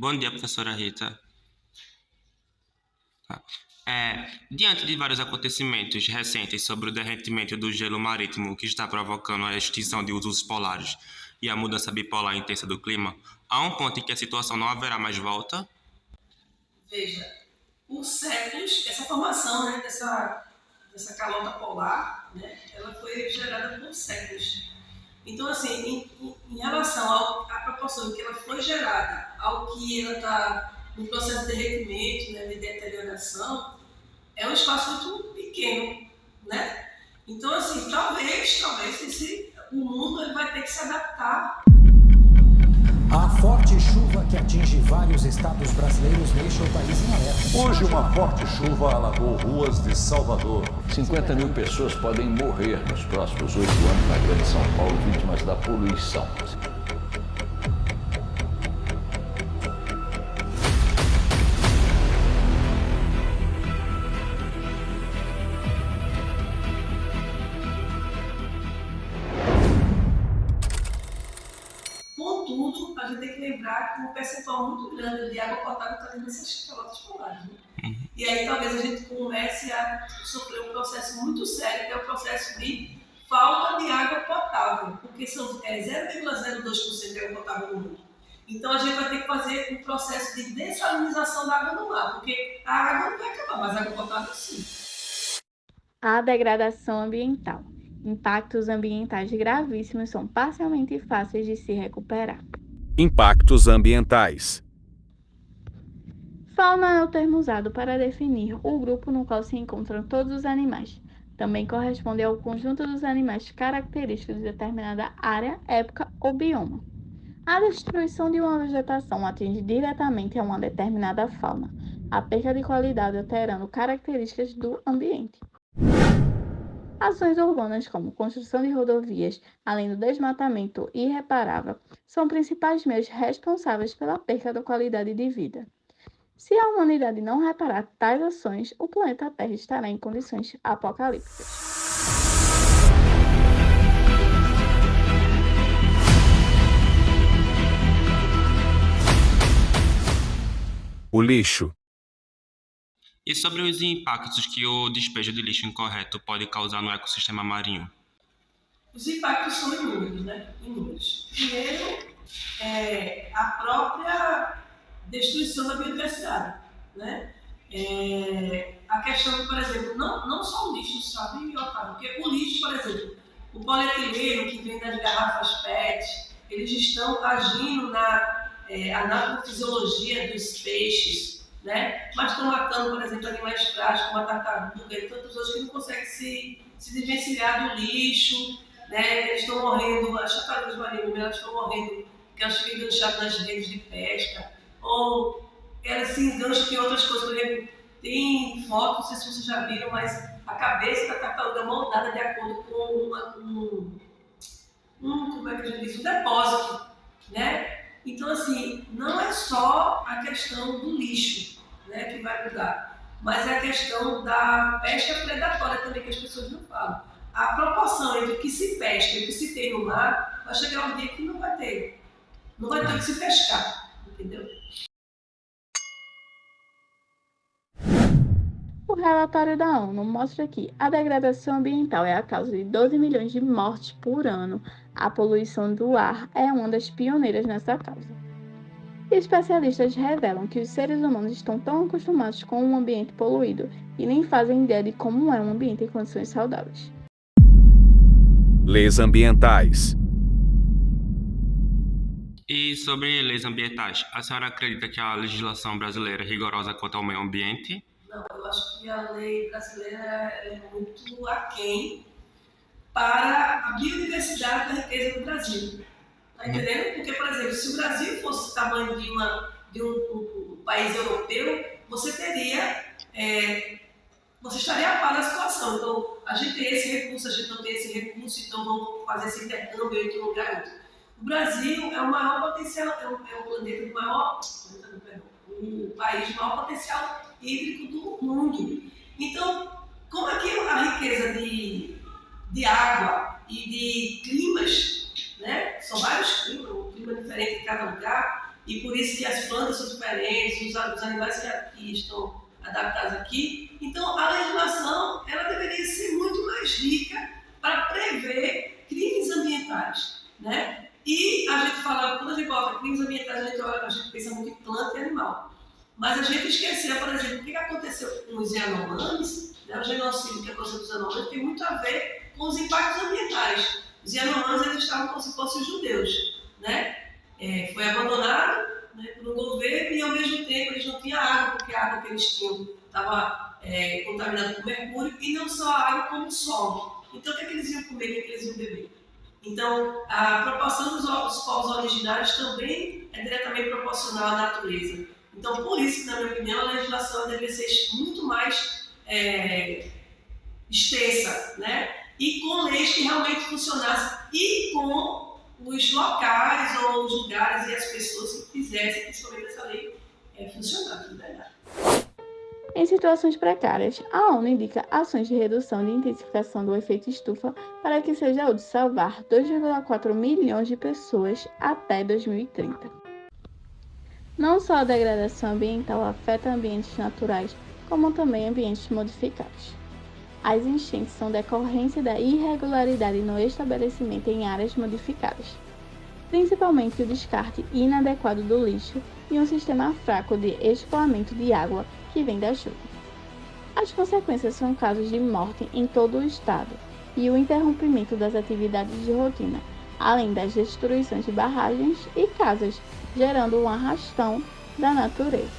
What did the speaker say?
Bom dia, professora Rita. Tá. Diante de vários acontecimentos recentes sobre o derretimento do gelo marítimo que está provocando a extinção de ursos polares e a mudança bipolar intensa do clima, há um ponto em que a situação não haverá mais volta? Veja, por séculos, essa formação, né, dessa calota polar, né, ela foi gerada por séculos. Então, assim, em relação à proporção em que ela foi gerada, ao que ela está no processo de derretimento, né, de deterioração, é um espaço muito pequeno, né? Então, assim, talvez o mundo ele vai ter que se adaptar. A forte chuva que atinge vários estados brasileiros deixa o país em alerta. Hoje, uma forte chuva alagou ruas de Salvador. 50 mil pessoas podem morrer nos próximos 8 anos na Grande São Paulo, vítimas da poluição. Contudo, a gente tem que lembrar que um percentual muito grande de água potável está dentro dessas calotas polares. Né? E aí talvez a gente comece a sofrer um processo muito sério, que é o processo de falta de água potável, porque são 0,02% de água potável no mundo. Então a gente vai ter que fazer um processo de dessalinização da água do mar, porque a água não vai acabar, mas a água potável sim. A degradação ambiental. Impactos ambientais gravíssimos são parcialmente fáceis de se recuperar. Impactos ambientais. Fauna é o termo usado para definir o grupo no qual se encontram todos os animais. Também corresponde ao conjunto dos animais característicos de determinada área, época ou bioma. A destruição de uma vegetação atinge diretamente a uma determinada fauna, a perda de qualidade alterando características do ambiente. Ações urbanas como construção de rodovias, além do desmatamento irreparável, são principais meios responsáveis pela perda da qualidade de vida. Se a humanidade não reparar tais ações, o planeta Terra estará em condições apocalípticas. O lixo. E sobre os impactos que o despejo de lixo incorreto pode causar no ecossistema marinho? Os impactos são inúmeros, né? Inúmeros. Primeiro, a própria destruição da biodiversidade, né? A questão, por exemplo, não só o lixo, sabe, Otávio? Porque o lixo, por exemplo, o polietileno que vem das garrafas PET, eles estão agindo na anatofisiologia dos peixes, né? Mas estão matando, por exemplo, animais frágeis, como a tartaruga e tantos outros que não conseguem se desvencilhar do lixo, né? Eles estão morrendo, as tartarugas marinhas elas estão morrendo porque elas ficam enganchadas nas redes de pesca, ou elas se engancham em outras coisas. Por exemplo, tem foto, não sei se vocês já viram, mas a cabeça da tartaruga moldada de acordo com como é que a gente diz? Um depósito, né? Então, assim, não é só a questão do lixo, né, que vai mudar, mas é a questão da pesca predatória também, que as pessoas não falam. A proporção entre o que se pesca e o que se tem no mar vai chegar um dia que não vai ter o que se pescar, entendeu? O relatório da ONU mostra que a degradação ambiental é a causa de 12 milhões de mortes por ano. A poluição do ar é uma das pioneiras nessa causa. Especialistas revelam que os seres humanos estão tão acostumados com um ambiente poluído e nem fazem ideia de como é um ambiente em condições saudáveis. Leis ambientais. E sobre leis ambientais, a senhora acredita que a legislação brasileira é rigorosa quanto ao meio ambiente? Não, eu acho que a lei brasileira é muito aquém para a biodiversidade da riqueza do Brasil. Está entendendo? Porque, por exemplo, se o Brasil fosse o tamanho de um país europeu, você estaria a par da situação. Então, a gente tem esse recurso, a gente não tem esse recurso, então vamos fazer esse intercâmbio entre um lugar e outro. O Brasil é o maior potencial, é o planeta o país de maior potencial hídrico do mundo. Então, como é que a riqueza de água e de climas, né? São vários climas, um clima diferente em cada lugar, e por isso que as plantas são diferentes, os animais que aqui estão adaptados aqui. Então, a legislação ela deveria ser muito mais rica para prever crimes ambientais, né? E a gente fala, quando a gente coloca crimes ambientais, a gente pensa muito em planta e animal. Mas a gente esqueceu, por exemplo, o que aconteceu com os Yanomamis, né? O genocídio que aconteceu com os Yanomamis tem muito a ver com os impactos ambientais. Os Yanomamis eles estavam como se fossem judeus, né? Foi abandonado, né, por um governo e ao mesmo tempo eles não tinham água, porque a água que eles tinham estava contaminada com mercúrio, e não só a água como o solo. Então o que eles iam comer, o que eles iam beber? Então a proporção dos povos originários também é diretamente proporcional à natureza. Então por isso, na minha opinião, a legislação deveria ser muito mais extensa, né? E com leis que realmente funcionassem e com os locais ou os lugares e as pessoas que fizessem, principalmente essa lei, funcionar, de verdade. Em situações precárias, a ONU indica ações de redução de intensificação do efeito estufa para que seja útil salvar 2,4 milhões de pessoas até 2030. Não só a degradação ambiental afeta ambientes naturais, como também ambientes modificados. As enchentes são decorrência da irregularidade no estabelecimento em áreas modificadas, principalmente o descarte inadequado do lixo e um sistema fraco de escoamento de água que vem da chuva. As consequências são casos de morte em todo o estado e o interrompimento das atividades de rotina, além das destruições de barragens e casas, gerando um arrastão da natureza.